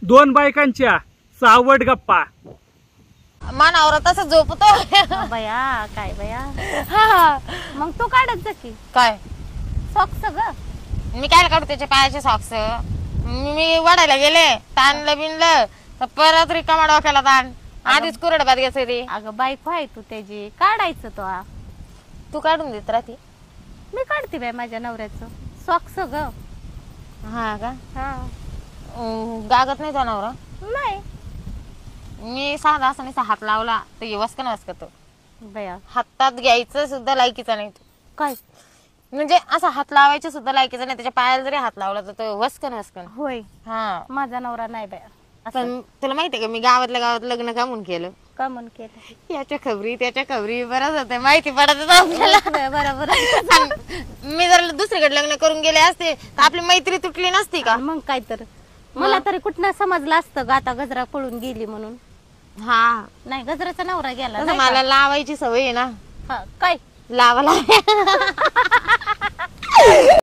दोन बायकांच्या सावट गप्पा. मानावर तसं झोपतो. बया काय बया. मग तू काढत जा की काय सॉक्स ग. मी काय काढू त्याच्या पायाचे सॉक्स. मी वडायला गेले ताणलं बिनलं तर परत रिकामा डोक्याला ताण. आधीच कुरड बाद घ्यायचं रे. अगं बायको आहे तू त्याची काढायचं तो. तू काढून देत राहते. मी काढते बाय माझ्या नवऱ्याचं सॉक्स ग. हा का हा गागत नाही तो नवरा. नाही मी साधा असा नाही हात लावला तर वसकन वसकतो. बया हातात घ्यायचं सुद्धा लायकीचा नाही. काय म्हणजे असं हात लावायचं सुद्धा लायकीचा नाही. त्याच्या पायाला जरी हात लावला तर तो वसकन वसकन. होय हा माझा नवरा नाही बया. पण तुला माहितीये का मी गावातल्या गावात लग्न का म्हणून केलं. का म्हणून केलं. याच्या खबरी त्याच्या खबरी बरंच होते माहिती पडत आपल्याला. बरोबर. मी जर दुसरीकडे लग्न करून गेले असते तर आपली मैत्री तुटली नसती का. मग काय तर मला तरी कुठनं समजलं असतं ग आता गजरा पळून गेली म्हणून. हा नाही गजराचा नवरा गेला तसं नाही मला लावायची सवय आहे ना. का? हा काय लावायला